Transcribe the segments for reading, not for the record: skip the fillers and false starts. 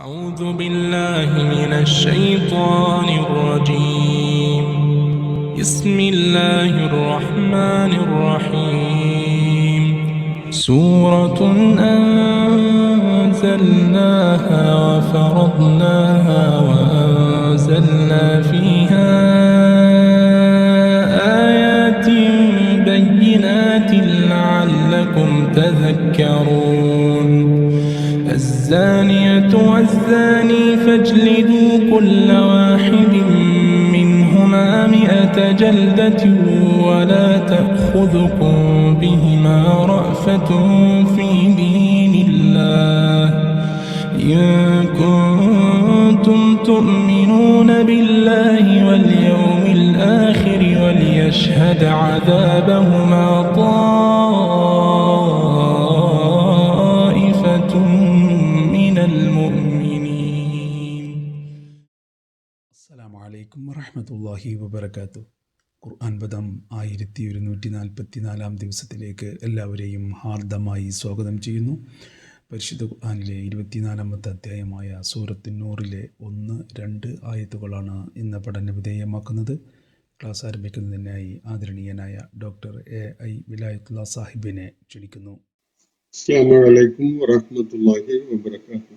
أعوذ بالله من الشيطان الرجيم. بسم الله الرحمن الرحيم. سورة أنزلناها وفرضناها وأنزلنا فيها آيات بينات لعلكم تذكرون. الزانية والزاني فاجلدوا كل واحد منهما 100 جلدة ولا تأخذكم بهما رأفة في دين الله إن كنتم تؤمنون بالله واليوم الآخر وليشهد عذابهما طائفة من المؤمنين. السلام عليكم ورحمة الله وبركاته. ഖുർആൻ പദം 1144 ദിവസത്തിലേക്ക് എല്ലാവരെയും ഹാർദമായി സ്വാഗതം ചെയ്യുന്നു. പരിശുദ്ധ ഖുർആനിലെ 24-ാമത്തെ അധ്യായമായ സൂറത്തുൻ നൂറിലെ 1-2 ആയത്തുകളാണ് ഇന്ന് പഠന വിധേയമാക്കുന്നത്. ക്ലാസ് ആരംഭിക്കുന്നതിനായി ആദരണീയനായ ഡോക്ടർ AI വിലായത്തുള്ള സാഹിബിനെ ക്ഷണിക്കുന്നു. السلام عليكم ورحمة الله وبركاته.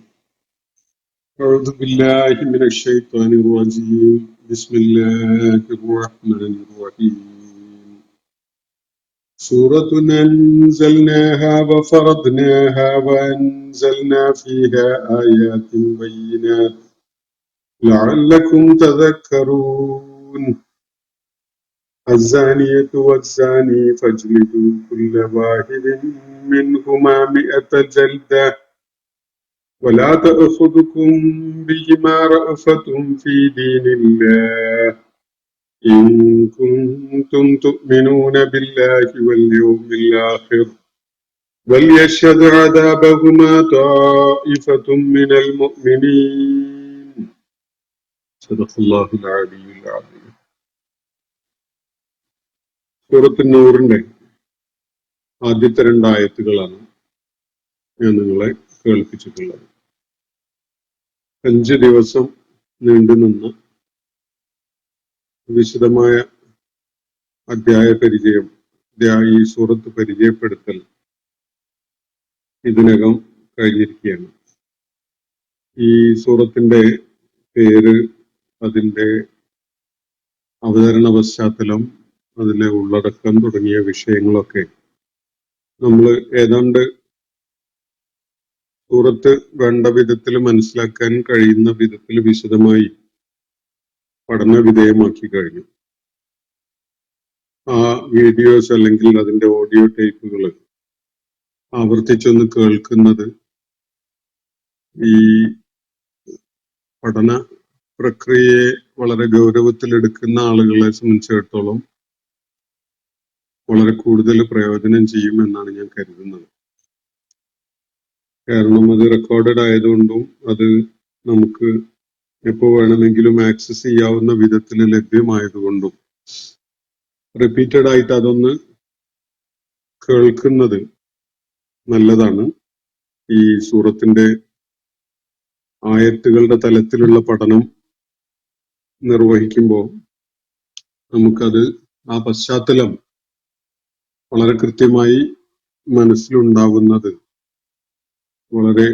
أعوذ بالله من الشيطان الرجيم. بسم الله الرحمن الرحيم. سورة أنزلناها وفرضناها وأنزلنا فيها آيات بينات لعلكم تذكرون. الزانية والزاني فاجلدوا كل واحد منهما 100 جلدة ولا تأخذكم بهما رأفة في دين الله إن كنتم تؤمنون بالله واليوم الآخر وليشهد عذابهما طائفة من المؤمنين. صدق الله العلي العظيم. സൂറത്തുൻ നൂറിന്റെ ആദ്യത്തെ 2 ആയത്തുകളാണ് ഞാൻ നിങ്ങളെ കേൾപ്പിച്ചിട്ടുള്ളത്. 5 ദിവസം നീണ്ടുനിന്ന വിശദമായ അധ്യായ പരിചയം, ഈ സൂറത്ത് പരിചയപ്പെടുത്തൽ ഇതിനകം കഴിഞ്ഞിരിക്കുകയാണ്. ഈ സൂറത്തിന്റെ പേര്, അതിന്റെ അവതരണ പശ്ചാത്തലം, അതിലെ ഉള്ളടക്കം തുടങ്ങിയ വിഷയങ്ങളൊക്കെ നമ്മൾ ഏതാണ്ട് സൂറത്ത് വേണ്ട വിധത്തിൽ മനസ്സിലാക്കാൻ കഴിയുന്ന വിധത്തിൽ വിശദമായി പഠന വിധേയമാക്കി കഴിഞ്ഞു. ആ വീഡിയോസ് അല്ലെങ്കിൽ അതിന്റെ ഓഡിയോ ടേപ്പുകൾ ആവർത്തിച്ചൊന്ന് കേൾക്കുന്നത് ഈ പഠന പ്രക്രിയയെ വളരെ ഗൗരവത്തിലെടുക്കുന്ന ആളുകളെ സംബന്ധിച്ചിടത്തോളം വളരെ കൂടുതൽ പ്രയോജനം ചെയ്യുമെന്നാണ് ഞാൻ കരുതുന്നത്. കാരണം അത് റെക്കോർഡഡ് ആയതുകൊണ്ടും അത് നമുക്ക് എപ്പോൾ വേണമെങ്കിലും ആക്സസ് ചെയ്യാവുന്ന വിധത്തിൽ ലഭ്യമായതുകൊണ്ടും റിപ്പീറ്റഡ് ആയിട്ട് അതൊന്ന് കേൾക്കുന്നത് നല്ലതാണ്. ഈ സൂറത്തിന്റെ ആയത്തുകളുടെ തലത്തിലുള്ള പഠനം നിർവഹിക്കുമ്പോൾ നമുക്കത് ആ പശ്ചാത്തലം വളരെ കൃത്യമായി മനസ്സിലുണ്ടാവുന്നത് വളരെ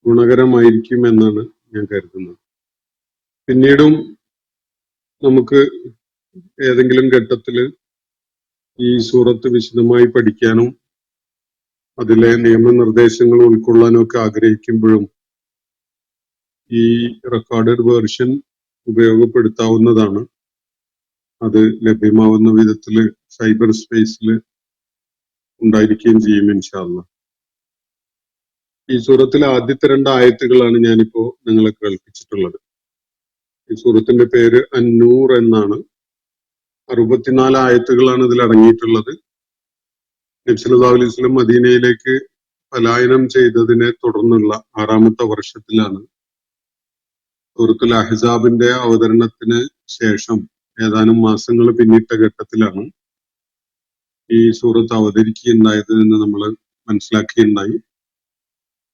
ഗുണകരമായിരിക്കും എന്നാണ് ഞാൻ കരുതുന്നത്. പിന്നീടും നമുക്ക് ഏതെങ്കിലും ഘട്ടത്തിൽ ഈ സൂറത്ത് വിശദമായി പഠിക്കാനും അതിലെ നിയമനിർദ്ദേശങ്ങൾ ഉൾക്കൊള്ളാനും ഒക്കെ ആഗ്രഹിക്കുമ്പോഴും ഈ റെക്കോർഡഡ് വേർഷൻ ഉപയോഗപ്പെടുത്താവുന്നതാണ്. അത് ലഭ്യമാവുന്ന വിധത്തിൽ സൈബർ സ്പേസിൽ ഉണ്ടായിരിക്കുകയും ചെയ്യും ഇൻഷാ അല്ലാഹ്. ഈ സൂറത്തിലെ ആദ്യത്തെ 2 ആയത്തുകളാണ് ഞാനിപ്പോ നിങ്ങളെ കേൾപ്പിച്ചിട്ടുള്ളത്. ഈ സൂറത്തിന്റെ പേര് അന്നൂർ എന്നാണ്. 64 ആയത്തുകളാണ് ഇതിൽ അടങ്ങിയിട്ടുള്ളത്. നബി സല്ലല്ലാഹു അലൈഹി വസല്ലം മദീനയിലേക്ക് പലായനം ചെയ്തതിനെ തുടർന്നുള്ള 6ാമത്തെ വർഷത്തിലാണ് സൂറത്തുൽ അഹ്സാബിന്റെ അവതരണത്തിന് ശേഷം ഏതാനും മാസങ്ങൾ പിന്നിട്ട ഘട്ടത്തിലാണ് ഈ സൂറത്ത് അവതരിക്കുകയുണ്ടായത് എന്ന് നമ്മൾ മനസ്സിലാക്കിയുണ്ടായി.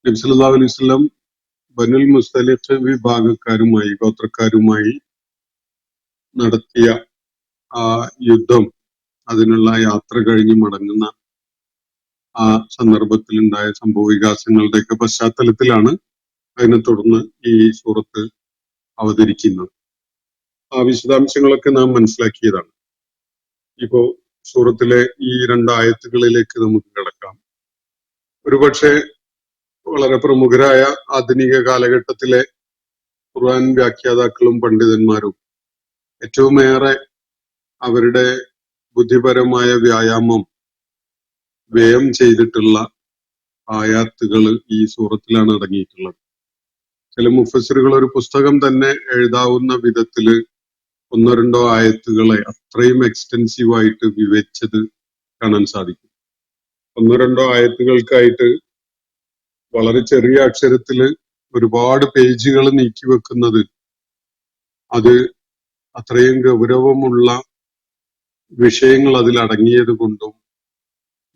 നബി സല്ലല്ലാഹു അലൈഹി വസല്ലം ബനുൽ മുസ്തലിഖ് വിഭാഗക്കാരുമായി ഗോത്രക്കാരുമായി നടത്തിയ ആ യുദ്ധം, അതിനുള്ള യാത്ര കഴിഞ്ഞ് മടങ്ങുന്ന ആ സന്ദർഭത്തിൽ ഉണ്ടായ സംഭവ വികാസങ്ങളുടെയൊക്കെ പശ്ചാത്തലത്തിലാണ് അതിനെ തുടർന്ന് ഈ സൂറത്ത് അവതരിക്കുന്നത്. ആ വിശദാംശങ്ങളൊക്കെ നാം മനസ്സിലാക്കിയതാണ്. ഇപ്പോ സൂറത്തിലെ ഈ 2 ആയത്തുകളിലേക്ക് നമുക്ക് കിടക്കാം. ഒരുപക്ഷെ വളരെ പ്രമുഖരായ ആധുനിക കാലഘട്ടത്തിലെ ഖുർആൻ വ്യാഖ്യാതാക്കളും പണ്ഡിതന്മാരും ഏറ്റവുമേറെ അവരുടെ ബുദ്ധിപരമായ വ്യായാമം വ്യയം ചെയ്തിട്ടുള്ള ആയാത്തുകൾ ഈ സൂറത്തിലാണ് അടങ്ങിയിട്ടുള്ളത്. ചില മുഫസ്സിറുകൾ ഒരു പുസ്തകം തന്നെ എഴുതാവുന്ന വിധത്തില് 1-2 ആയത്തുകളെ അത്രയും എക്സ്റ്റെൻസീവായിട്ട് വിവരിച്ചത് കാണാൻ സാധിക്കും. 1-2 ആയത്തുകൾക്കായിട്ട് വളരെ ചെറിയ അക്ഷരത്തില് ഒരുപാട് പേജുകൾ നീക്കി വെക്കുന്നത് അത് അത്രയും ഗൗരവമുള്ള വിഷയങ്ങൾ അതിൽ അടങ്ങിയത് കൊണ്ടും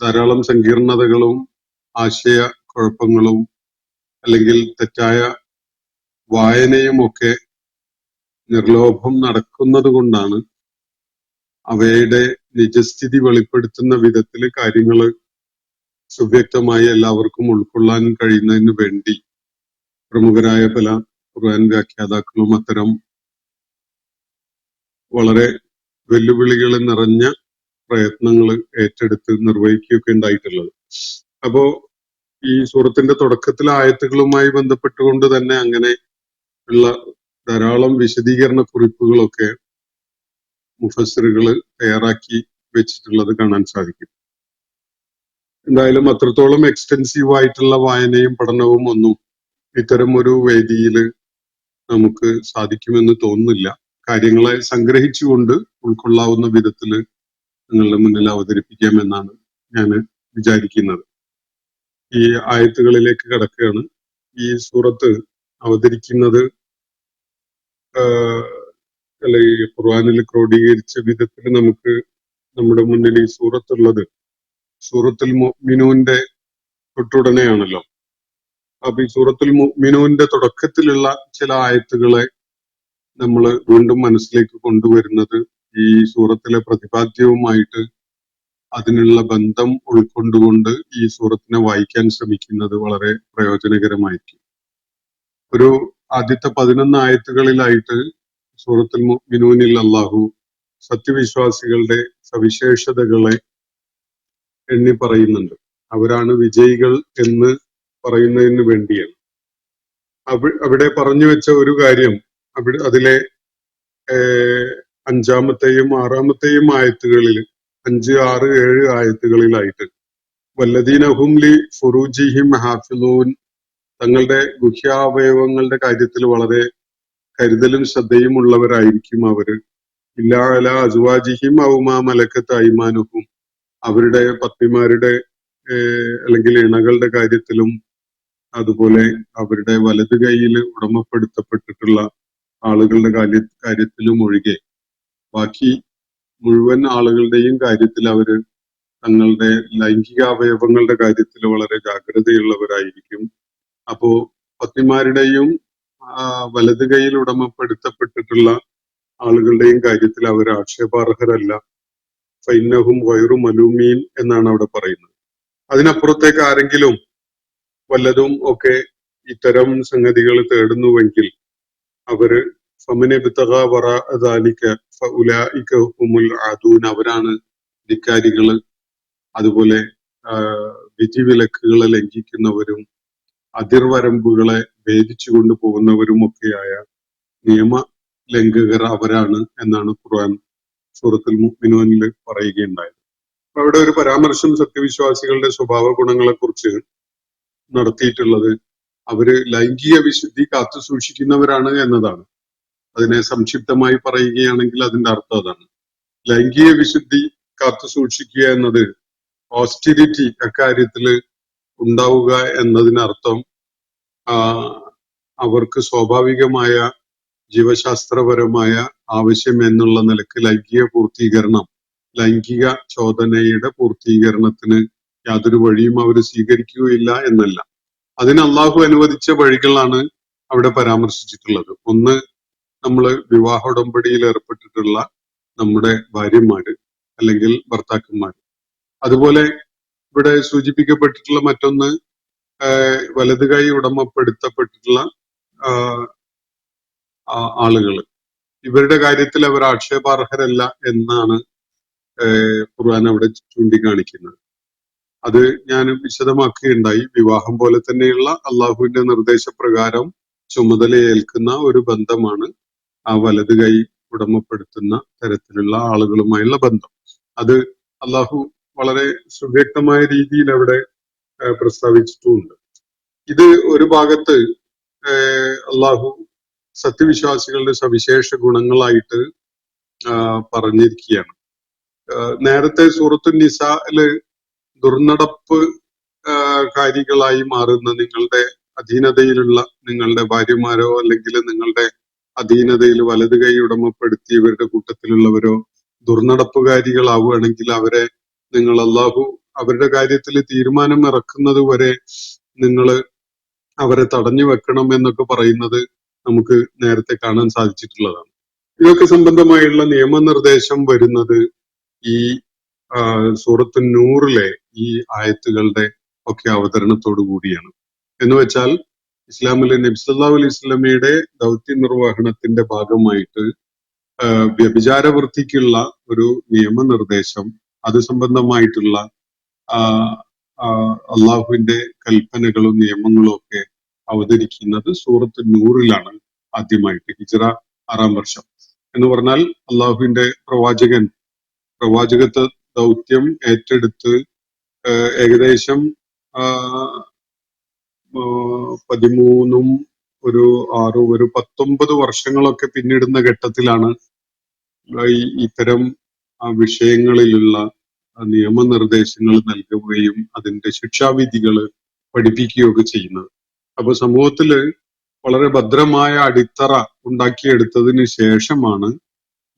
ധാരാളം സങ്കീർണതകളും ആശയ കുഴപ്പങ്ങളും അല്ലെങ്കിൽ തെറ്റായ വായനയുമൊക്കെ നിർലോഭം നടക്കുന്നത് കൊണ്ടാണ് അവയുടെ നിജസ്ഥിതി വെളിപ്പെടുത്തുന്ന വിധത്തിൽ കാര്യങ്ങൾ സുവ്യക്തമായി എല്ലാവർക്കും ഉൾക്കൊള്ളാൻ കഴിയുന്നതിന് വേണ്ടി പ്രമുഖരായ പല ഖുർആൻ വ്യാഖ്യാതാക്കളും അത്തരം വളരെ വെല്ലുവിളികൾ നിറഞ്ഞ പ്രയത്നങ്ങൾ ഏറ്റെടുത്ത് നിർവഹിക്കുകയൊക്കെ ഉണ്ടായിട്ടുള്ളത്. അപ്പോ ഈ സൂറത്തിന്റെ തുടക്കത്തിലെ ആയത്തുകളുമായി ബന്ധപ്പെട്ടുകൊണ്ട് തന്നെ അങ്ങനെ ഉള്ള ധാരാളം വിശദീകരണ കുറിപ്പുകളൊക്കെ മുഫസ്സിറുകൾ തയ്യാറാക്കി വെച്ചിട്ടുള്ളത് കാണാൻ സാധിക്കും. എന്തായാലും അത്രത്തോളം എക്സ്റ്റെൻസീവ് ആയിട്ടുള്ള വായനയും പഠനവും ഒന്നും ഇത്തരം ഒരു വേദിയിൽ നമുക്ക് സാധിക്കുമെന്ന് തോന്നുന്നില്ല. കാര്യങ്ങളെ സംഗ്രഹിച്ചുകൊണ്ട് ഉൾക്കൊള്ളാവുന്ന വിധത്തിൽ നിങ്ങളുടെ മുന്നിൽ അവതരിപ്പിക്കാമെന്നാണ് ഞാൻ വിചാരിക്കുന്നത്. ഈ ആയത്തുകളിലേക്ക് കടക്കുകയാണ്. ഈ സൂറത്ത് അവതരിക്കുന്നത് അല്ലെ ഈ ഖുർആനിൽ ക്രോഡീകരിച്ച വിധത്തിൽ നമുക്ക് നമ്മുടെ മുന്നിൽ ഈ സൂറത്തുള്ളത് സൂറത്തുൽ മുഅ്മിനൂന്റെ തൊട്ടുടനെയാണല്ലോ. അപ്പൊ ഈ സൂറത്തുൽ മുഅ്മിനൂന്റെ തുടക്കത്തിലുള്ള ചില ആയത്തുകളെ നമ്മൾ വീണ്ടും മനസ്സിലേക്ക് കൊണ്ടുവരുന്നത് ഈ സൂറത്തിലെ പ്രതിപാദ്യവുമായിട്ട് അതിനുള്ള ബന്ധം ഉൾക്കൊണ്ടുകൊണ്ട് ഈ സൂറത്തിനെ വായിക്കാൻ ശ്രമിക്കുന്നത് വളരെ പ്രയോജനകരമായിരിക്കും. ഒരു ആദ്യത്തെ 11 ആയത്തുകളിലായിട്ട് സൂറത്തുൽ മുഅ്മിനൂനിൽ അല്ലാഹു സത്യവിശ്വാസികളുടെ സവിശേഷതകളെ എണ്ണി പറയുന്നുണ്ട്. അവരാണ് വിജയികൾ എന്ന് പറയുന്നതിന് വേണ്ടിയാണ്. അവിടെ പറഞ്ഞു വെച്ച ഒരു കാര്യം അതിലെ 5-ാമത്തെയും 6-ാമത്തെയും ആയത്തുകളിൽ 5, 6, 7 ആയത്തുകളിലായിട്ട് വല്ലദീനഹും ലി ഫുറൂജിഹിം ഹാഫിളൂൻ, തങ്ങളുടെ ഗുഹ്യാവയവങ്ങളുടെ കാര്യത്തിൽ വളരെ കരുതലും ശ്രദ്ധയും ഉള്ളവരായിരിക്കും അവര്. ഇല്ലാ അലാ അസ്വാജിഹിം ഔ മാ മലക്കത്ത് അയ്മാനുഹും, അവരുടെ പത്നിമാരുടെ അല്ലെങ്കിൽ ഇണകളുടെ കാര്യത്തിലും അതുപോലെ അവരുടെ വലതു കൈയിൽ ഉടമപ്പെടുത്തപ്പെട്ടിട്ടുള്ള ആളുകളുടെ കാര്യത്തിലും ഒഴികെ ബാക്കി മുഴുവൻ ആളുകളുടെയും കാര്യത്തിൽ അവര് തങ്ങളുടെ ലൈംഗികാവയവങ്ങളുടെ കാര്യത്തിൽ വളരെ ജാഗ്രതയുള്ളവരായിരിക്കും. അപ്പോ പത്നിമാരുടെയും വലതു കൈയിൽ ഉടമപ്പെടുത്തപ്പെട്ടിട്ടുള്ള ആളുകളുടെയും കാര്യത്തിൽ അവർ ആക്ഷേപാർഹരല്ല. ഫൈന്നഹും ഗൈറു മലൂമീൻ എന്നാണ് അവിടെ പറയുന്നത്. അതിനപ്പുറത്തേക്ക് ആരെങ്കിലും വല്ലതും ഒക്കെ ഇത്തരം സംഗതികൾ തേടുന്നുവെങ്കിൽ അവര് ഫമനിബ്തഗാ വറാഅ ദാലിക ഫഉലൈക ഹുമുൽ ആദൂൻ, അവരാണ് ധിക്കാരികള്. അതുപോലെ വിധിവിലക്കുകളെ ലംഘിക്കുന്നവരും അതിർവരമ്പുകളെ ഭേദിച്ചു കൊണ്ടുപോകുന്നവരും ഒക്കെയായ നിയമ ലംഘകർ അവരാണ് എന്നാണ് ഖുർആൻ സൂറത്തുൽ മുഅ്മിനൂനിൽ പറയുകയുണ്ടായത്. അപ്പൊ അവിടെ ഒരു പരാമർശം സത്യവിശ്വാസികളുടെ സ്വഭാവ ഗുണങ്ങളെ കുറിച്ച് നടത്തിയിട്ടുള്ളത് അവര് ലൈംഗിക വിശുദ്ധി കാത്തു സൂക്ഷിക്കുന്നവരാണ് എന്നതാണ്. അതിനെ സംക്ഷിപ്തമായി പറയുകയാണെങ്കിൽ അതിന്റെ അർത്ഥം അതാണ്. ലൈംഗിക വിശുദ്ധി കാത്തു സൂക്ഷിക്കുക എന്നത് ഓസ്റ്റിരിറ്റി അക്കാര്യത്തില് ഉണ്ടാവുക എന്നതിനർത്ഥം അവർക്ക് സ്വാഭാവികമായ ജീവശാസ്ത്രപരമായ ആവശ്യം എന്നുള്ള നിലക്ക് ലൈംഗിക പൂർത്തീകരണം, ലൈംഗിക ചോദനയുടെ പൂർത്തീകരണത്തിന് യാതൊരു വഴിയും അവർ സ്വീകരിക്കുകയില്ല എന്നല്ല. അതിന് അള്ളാഹു അനുവദിച്ച വഴികളാണ് അവിടെ പരാമർശിച്ചിട്ടുള്ളത്. ഒന്ന്, നമ്മൾ വിവാഹ ഉടമ്പടിയിൽ ഏർപ്പെട്ടിട്ടുള്ള നമ്മുടെ ഭാര്യമാര് അല്ലെങ്കിൽ ഭർത്താക്കന്മാർ. അതുപോലെ ഇവിടെ സൂചിപ്പിക്കപ്പെട്ടിട്ടുള്ള മറ്റൊന്ന്, വലത് കൈ ഉടമപ്പെടുത്തപ്പെട്ടിട്ടുള്ള ആളുകൾ. ഇവരുടെ കാര്യത്തിൽ അവർ ആക്ഷേപാർഹരല്ല എന്നാണ് ഖുർആൻ അവിടെ ചൂണ്ടിക്കാണിക്കുന്നത്. അത് ഞാൻ വിശദമാക്കുകയുണ്ടായി. വിവാഹം പോലെ തന്നെയുള്ള അള്ളാഹുവിന്റെ നിർദ്ദേശപ്രകാരം ചുമതലയേൽക്കുന്ന ഒരു ബന്ധമാണ് ആ വലത് കൈ ഉടമപ്പെടുത്തുന്ന തരത്തിലുള്ള ആളുകളുമായുള്ള ബന്ധം. അത് അള്ളാഹു വളരെ സുവ്യക്തമായ രീതിയിൽ അവിടെ പ്രസ്താവിച്ചിട്ടുമുണ്ട്. ഇത് ഒരു ഭാഗത്ത് അള്ളാഹു സത്യവിശ്വാസികളുടെ സവിശേഷ ഗുണങ്ങളായിട്ട് പറഞ്ഞിരിക്കുകയാണ്. നേരത്തെ സൂറത്തുൻ നിസായില് ദുർനടപ്പ് കാരികളായി മാറുന്ന നിങ്ങളുടെ അധീനതയിലുള്ള നിങ്ങളുടെ ഭാര്യമാരോ അല്ലെങ്കിൽ നിങ്ങളുടെ അധീനതയിൽ വലത് കൈ ഉടമപ്പെടുത്തിയവരുടെ കൂട്ടത്തിലുള്ളവരോ ദുർനടപ്പുകാരികളാവുകയാണെങ്കിൽ അവരെ നിങ്ങൾ അള്ളാഹു അവരുടെ കാര്യത്തിൽ തീരുമാനം ഇറക്കുന്നത് വരെ നിങ്ങൾ അവരെ തടഞ്ഞു വെക്കണം എന്നൊക്കെ പറയുന്നത് നമുക്ക് നേരത്തെ കാണാൻ സാധിച്ചിട്ടുള്ളതാണ്. ഇതൊക്കെ സംബന്ധമായുള്ള നിയമനിർദ്ദേശം വരുന്നത് ഈ സൂറത്ത് നൂറിലെ ഈ ആയത്തുകളുടെ ഒക്കെ അവതരണത്തോടു കൂടിയാണ്. എന്ന് വെച്ചാൽ ഇസ്ലാമിലെ നബി സല്ലല്ലാഹു അലൈഹി വസല്ലമയുടെ ദൗത്യ നിർവഹണത്തിന്റെ ഭാഗമായിട്ട് വ്യഭിചാരവൃത്തിക്കുള്ള ഒരു നിയമനിർദ്ദേശം, അത് സംബന്ധമായിട്ടുള്ള അള്ളാഹുവിന്റെ കൽപ്പനകളും നിയമങ്ങളും ഒക്കെ അവതരിക്കുന്നത് സൂറത്ത് നൂറിലാണ് ആദ്യമായിട്ട്. ഹിജ്റ 6-ാം വർഷം എന്ന് പറഞ്ഞാൽ അള്ളാഹുവിന്റെ പ്രവാചകത്വ ദൗത്യം ഏറ്റെടുത്ത് ഏകദേശം 13 ഒരു 6 ഒരു 19 വർഷങ്ങളൊക്കെ പിന്നിടുന്ന ഘട്ടത്തിലാണ് ഇത്തരം വിഷയങ്ങളിലുള്ള നിയമനിർദ്ദേശങ്ങൾ നൽകുകയും അതിന്റെ ശിക്ഷാവിധികൾ പഠിപ്പിക്കുകയൊക്കെ ചെയ്യുന്നത്. അപ്പൊ സമൂഹത്തില് വളരെ ഭദ്രമായ അടിത്തറ ഉണ്ടാക്കിയെടുത്തതിന് ശേഷമാണ്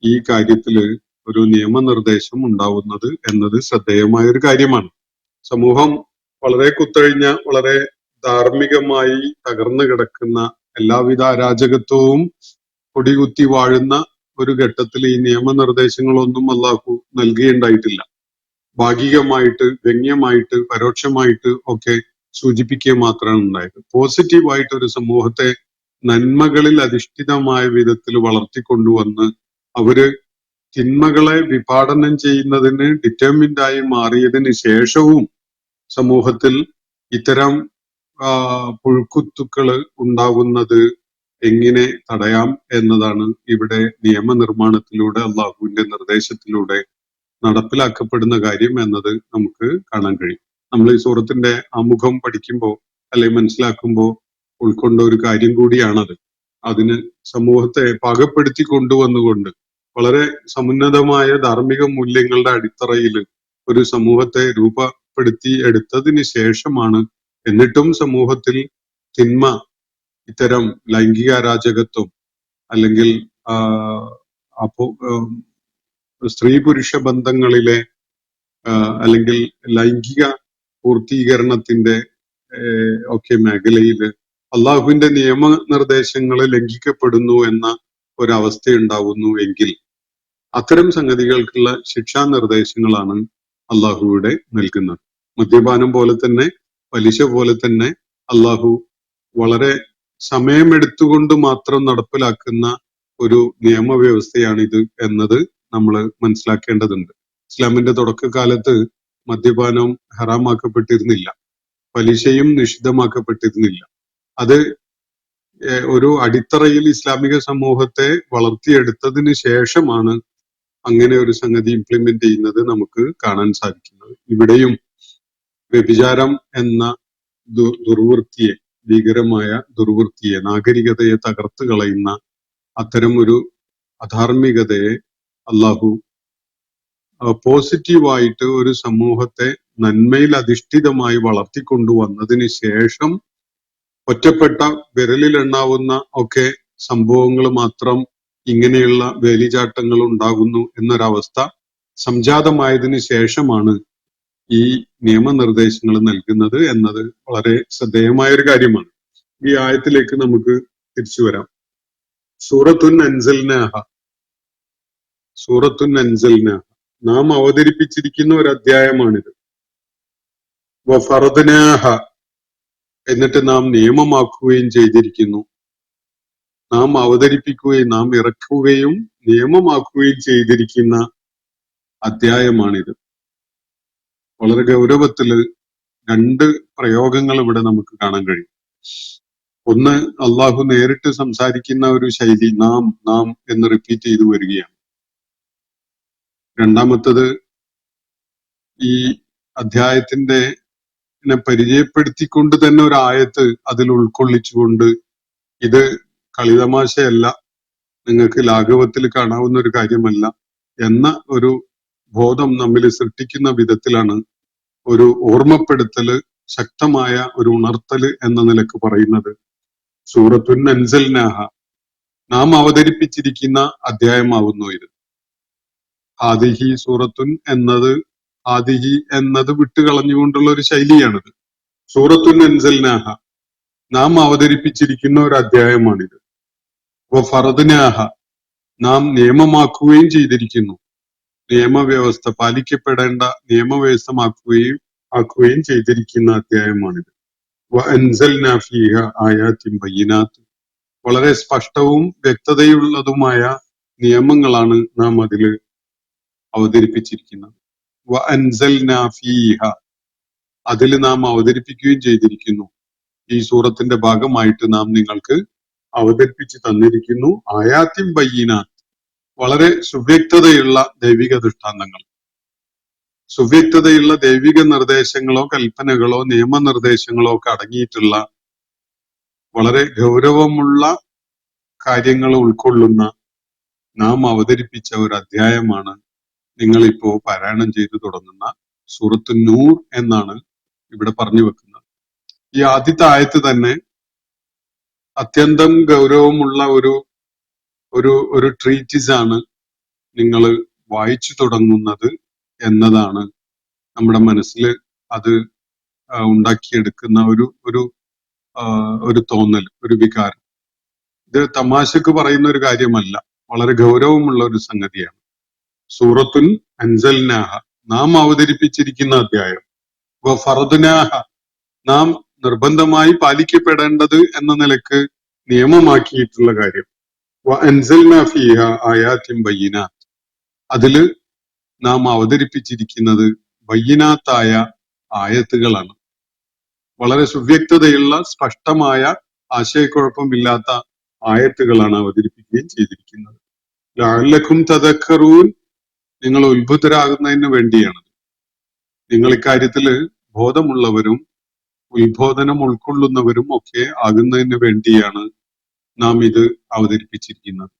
ഈ കാര്യത്തില് ഒരു നിയമനിർദ്ദേശം ഉണ്ടാവുന്നത് എന്നത് ശ്രദ്ധേയമായ ഒരു കാര്യമാണ്. സമൂഹം വളരെ കുത്തഴിഞ്ഞ, വളരെ ധാർമ്മികമായി തകർന്നു കിടക്കുന്ന, എല്ലാവിധ അരാജകത്വവും കൊടികുത്തി വാഴുന്ന ഒരു ഘട്ടത്തിൽ ഈ നിയമനിർദ്ദേശങ്ങളൊന്നും അള്ളാഹു നൽകുകയുണ്ടായിട്ടില്ല. ഭാഗികമായിട്ട്, വ്യംഗ്യമായിട്ട്, പരോക്ഷമായിട്ട് ഒക്കെ സൂചിപ്പിക്കുക മാത്രമാണ് ഉണ്ടായത്. പോസിറ്റീവായിട്ട് ഒരു സമൂഹത്തെ നന്മകളിൽ അധിഷ്ഠിതമായ വിധത്തിൽ വളർത്തിക്കൊണ്ടുവന്ന് അവര് തിന്മകളെ വിഭാടനം ചെയ്യുന്നതിന് ഡിറ്റർമിൻഡ് ആയി മാറിയതിന് ശേഷവും സമൂഹത്തിൽ ഇത്തരം പുഴുക്കുത്തുക്കള് ഉണ്ടാകുന്നത് എങ്ങനെ തടയാം എന്നതാണ് ഇവിടെ നിയമനിർമ്മാണത്തിലൂടെ അള്ളാഹുവിന്റെ നിർദ്ദേശത്തിലൂടെ നടപ്പിലാക്കപ്പെടുന്ന കാര്യം എന്നത് നമുക്ക് കാണാൻ കഴിയും. നമ്മൾ ഈ സൂറത്തിന്റെ ആമുഖം പഠിക്കുമ്പോൾ അല്ലെങ്കിൽ മനസ്സിലാക്കുമ്പോൾ ഉൾക്കൊണ്ട ഒരു കാര്യം കൂടിയാണത്. അതിന് സമൂഹത്തെ പാകപ്പെടുത്തി കൊണ്ടുവന്നുകൊണ്ട് വളരെ സമുന്നതമായ ധാർമ്മിക മൂല്യങ്ങളുടെ അടിത്തറയിൽ ഒരു സമൂഹത്തെ രൂപപ്പെടുത്തി എടുത്തതിന് ശേഷമാണ് എന്നിട്ടും സമൂഹത്തിൽ തിന്മ, ഇത്തരം ലൈംഗിക അരാജകത്വം അല്ലെങ്കിൽ സ്ത്രീ പുരുഷ ബന്ധങ്ങളിലെ അല്ലെങ്കിൽ ലൈംഗിക പൂർത്തീകരണത്തിന്റെ ഒക്കെ മേഖലയിൽ അള്ളാഹുവിന്റെ നിയമനിർദ്ദേശങ്ങൾ ലംഘിക്കപ്പെടുന്നു എന്ന ഒരവസ്ഥ ഉണ്ടാവുന്നു എങ്കിൽ അത്തരം സംഗതികൾക്കുള്ള ശിക്ഷാ നിർദ്ദേശങ്ങളാണ് അള്ളാഹുവിടെ നൽകുന്നത്. മദ്യപാനം പോലെ തന്നെ, പലിശ പോലെ തന്നെ അള്ളാഹു വളരെ സമയമെടുത്തുകൊണ്ട് മാത്രം നടപ്പിലാക്കുന്ന ഒരു നിയമവ്യവസ്ഥയാണിത് എന്നത് നമ്മൾ മനസ്സിലാക്കേണ്ടതുണ്ട്. ഇസ്ലാമിന്റെ തുടക്കകാലത്ത് മദ്യപാനം ഹറാമാക്കപ്പെട്ടിരുന്നില്ല, പലിശയും നിഷിദ്ധമാക്കപ്പെട്ടിരുന്നില്ല. അത് ഒരു അടിത്തറയിൽ ഇസ്ലാമിക സമൂഹത്തെ വളർത്തിയെടുത്തതിന് ശേഷമാണ് അങ്ങനെ ഒരു സംഗതി ഇംപ്ലിമെന്റ് ചെയ്യുന്നത് നമുക്ക് കാണാൻ സാധിക്കുന്നത്. ഇവിടെയും വ്യഭിചാരം എന്ന ദുർവൃത്തിയെ, ഭീകരമായ ദുർവൃത്തിയെ, നാഗരികതയെ തകർത്ത് കളയുന്ന അത്തരം ഒരു അധാർമികതയെ അള്ളാഹു പോസിറ്റീവായിട്ട് ഒരു സമൂഹത്തെ നന്മയിൽ അധിഷ്ഠിതമായി വളർത്തിക്കൊണ്ടുവന്നതിന് ശേഷം ഒറ്റപ്പെട്ട വിരലിലെണ്ണാവുന്ന ഒക്കെ സംഭവങ്ങൾ മാത്രം ഇങ്ങനെയുള്ള വേലിചാട്ടങ്ങൾ ഉണ്ടാകുന്നു എന്നൊരവസ്ഥ സംജാതമായതിനു ശേഷമാണ് ഈ നിയമനിർദ്ദേശങ്ങൾ നൽകുന്നത് എന്നത് വളരെ ശ്രദ്ധേയമായ ഒരു കാര്യമാണ്. ഈ ആയത്തിലേക്ക് നമുക്ക് തിരിച്ചു വരാം. സൂറത്തുൻ അൻസൽനാഹ, സൂറത്തുൻ അൻസൽനാഹ, നാം അവതരിപ്പിച്ചിരിക്കുന്ന ഒരു അധ്യായമാണിത്. വഫറദ്നാഹ, എന്നിട്ട് നാം നിയമമാക്കുകയും ചെയ്തിരിക്കുന്നു. നാം അവതരിപ്പിക്കുകയും നാം ഇറക്കുകയും നിയമമാക്കുകയും ചെയ്തിരിക്കുന്ന അധ്യായമാണിത്. വളരെ ഗൗരവത്തില് രണ്ട് പ്രയോഗങ്ങൾ ഇവിടെ നമുക്ക് കാണാൻ കഴിയും. ഒന്ന്, അള്ളാഹു നേരിട്ട് സംസാരിക്കുന്ന ഒരു ശൈലി, നാം നാം എന്ന് റിപ്പീറ്റ് ചെയ്തു വരികയാണ്. രണ്ടാമത്തത്, ഈ അധ്യായത്തിന്റെ പരിചയപ്പെടുത്തിക്കൊണ്ട് തന്നെ ഒരു ആയത്ത് അതിൽ ഉൾക്കൊള്ളിച്ചുകൊണ്ട്, ഇത് കളിതമാശയല്ല, നിങ്ങൾക്ക് ലാഘവത്തിൽ കാണാവുന്ന ഒരു കാര്യമല്ല എന്ന ഒരു ബോധം നമ്മിൽ സൃഷ്ടിക്കുന്ന വിധത്തിലാണ് ഒരു ഓർമ്മപ്പെടുത്തല്, ശക്തമായ ഒരു ഉണർത്തല് എന്ന നിലക്ക് പറയുന്നത്. സൂറത്തുൻ അൻസൽനാഹ, നാം അവതരിപ്പിച്ചിരിക്കുന്ന അധ്യായമാവുന്നു ഇത്. ഹാദിഹി സൂറത്തുൻ എന്നത്, ഹാദിഹി എന്നത് വിട്ടുകളഞ്ഞുകൊണ്ടുള്ള ഒരു ശൈലിയാണിത്. സൂറത്തുൻ അൻസൽനാഹ, നാം അവതരിപ്പിച്ചിരിക്കുന്ന ഒരു അധ്യായമാണിത്. വഫറദ്നാഹ, നാം നിയമമാക്കുകയും ചെയ്തിരിക്കുന്നു. നിയമവ്യവസ്ഥ, പാലിക്കപ്പെടേണ്ട നിയമവ്യവസ്ഥമാക്കുകയും ചെയ്തിരിക്കുന്ന അധ്യായമാണിത്. വഅൻസൽനാ ഫീഹ ആയാത്തിൻ ബയ്യിനാത്ത്, വളരെ സ്പഷ്ടവും വ്യക്തതയുള്ളതുമായ നിയമങ്ങളാണ് നാം അതിൽ അവതരിപ്പിച്ചിരിക്കുന്നത്. വഅൻസൽനാ ഫീഹ, അതിൽ നാം അവതരിപ്പിക്കുകയും ചെയ്തിരിക്കുന്നു. ഈ സൂറത്തിന്റെ ഭാഗമായിട്ട് നാം നിങ്ങൾക്ക് അവതരിപ്പിച്ച് തന്നിരിക്കുന്നു. ആയാത്തിൻ ബയ്യിനാത്ത്, വളരെ സുവ്യക്തതയുള്ള ദൈവിക ദൃഷ്ടാന്തങ്ങൾ, സുവ്യക്തതയുള്ള ദൈവിക നിർദ്ദേശങ്ങളോ കൽപ്പനകളോ നിയമനിർദ്ദേശങ്ങളോ ഒക്കെ അടങ്ങിയിട്ടുള്ള വളരെ ഗൗരവമുള്ള കാര്യങ്ങൾ ഉൾക്കൊള്ളുന്ന നാം അവതരിപ്പിച്ച ഒരു അധ്യായമാണ് നിങ്ങളിപ്പോ പാരായണം ചെയ്തു തുടങ്ങുന്ന സൂറത്തു നൂർ എന്നാണ് ഇവിടെ പറഞ്ഞു വെക്കുന്നത്. ഈ ആദ്യത്തെ ആയത്ത് തന്നെ അത്യന്തം ഗൗരവമുള്ള ഒരു ഒരു ഒരു ട്രീറ്റിസ് ആണ് നിങ്ങൾ വായിച്ചു തുടങ്ങുന്നത് എന്നതാണ് നമ്മുടെ മനസ്സിൽ അത് ഉണ്ടാക്കിയെടുക്കുന്ന ഒരു ഒരു ഒരു തോന്നൽ, ഒരു വികാരം. ഇത് തമാശക്ക് പറയുന്ന ഒരു കാര്യമല്ല, വളരെ ഗൗരവമുള്ള ഒരു സംഗതിയാണ്. സൂറത്തുൻ അൻസൽനാഹ, നാം അവതരിപ്പിച്ചിരിക്കുന്ന അധ്യായം. വഫറദ്നാഹ, നാം നിർബന്ധമായി പാലിക്കപ്പെടേണ്ടത് എന്ന നിലക്ക് നിയമമാക്കിയിട്ടുള്ള കാര്യം. വഅൻസൽനാ ഫീഹ ആയാത്തിൻ ബയ്യിനാത്ത്, അതില് നാം അവതരിപ്പിച്ചിരിക്കുന്നത് ബയ്യിനാത്തായ ആയത്തുകളാണ്. വളരെ സുവ്യക്തതയുള്ള സ്പഷ്ടമായ ആശയക്കുഴപ്പമില്ലാത്ത ആയത്തുകളാണ് അവതരിപ്പിക്കുകയും ചെയ്തിരിക്കുന്നത്. ലഅല്ലക്കും തദക്കറൂൻ, നിങ്ങൾ ഉത്ഭുതരാകുന്നതിന് വേണ്ടിയാണ്. നിങ്ങൾ ഇക്കാര്യത്തില് ബോധമുള്ളവരും ഉത്ബോധനം ഉൾക്കൊള്ളുന്നവരും ഒക്കെ ആകുന്നതിന് വേണ്ടിയാണ് നാം ഇത് അവതരിപ്പിച്ചിരിക്കുന്നത്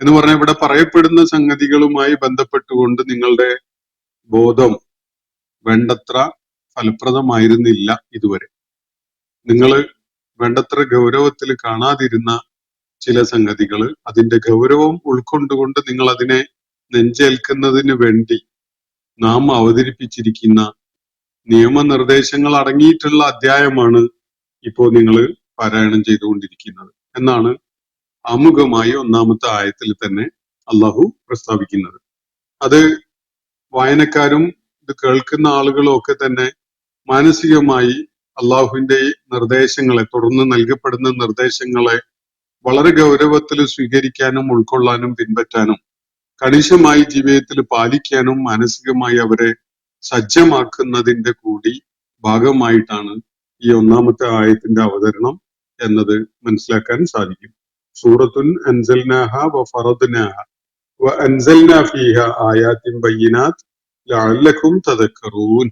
എന്ന് പറഞ്ഞാൽ, ഇവിടെ പറയപ്പെടുന്ന സംഗതികളുമായി ബന്ധപ്പെട്ടുകൊണ്ട് നിങ്ങളുടെ ബോധം വേണ്ടത്ര ഫലപ്രദമായിരുന്നില്ല ഇതുവരെ. നിങ്ങൾ വേണ്ടത്ര ഗൗരവത്തിൽ കാണാതിരുന്ന ചില സംഗതികൾ, അതിന്റെ ഗൗരവം ഉൾക്കൊണ്ടുകൊണ്ട് നിങ്ങൾ അതിനെ നെഞ്ചേൽക്കുന്നതിന് വേണ്ടി നാം അവതരിപ്പിച്ചിരിക്കുന്ന നിയമനിർദ്ദേശങ്ങൾ അടങ്ങിയിട്ടുള്ള അധ്യായമാണ് ഇപ്പോൾ നിങ്ങൾ പാരായണം ചെയ്തുകൊണ്ടിരിക്കുന്നത് എന്നാണ് ആമുഖമായി ഒന്നാമത്തെ ആയത്തിൽ തന്നെ അള്ളാഹു പ്രസ്താവിക്കുന്നത്. അത് വായനക്കാരും ഇത് കേൾക്കുന്ന ആളുകളും ഒക്കെ തന്നെ മാനസികമായി അള്ളാഹുവിന്റെ നിർദ്ദേശങ്ങളെ, തുടർന്ന് നൽകപ്പെടുന്ന നിർദ്ദേശങ്ങളെ വളരെ ഗൗരവത്തിൽ സ്വീകരിക്കാനും ഉൾക്കൊള്ളാനും പിൻപറ്റാനും കണിശമായി ജീവിതത്തിൽ പാലിക്കാനും മാനസികമായി അവരെ സജ്ജമാക്കുന്നതിന്റെ കൂടി ഭാഗമായിട്ടാണ് ഈ ഒന്നാമത്തെ ആയത്തിന്റെ അവതരണം എന്നത് മനസ്സിലാക്കാൻ സാധിക്കും. സൂറത്തുൻ അൻസൽനാഹ വഫറദ്നാഹ വഅൻസൽനാ ഫീഹ ആയാത്തിൻ ബയ്യിനാത്ത് ലഅല്ലക്കും തദക്കറൂൻ,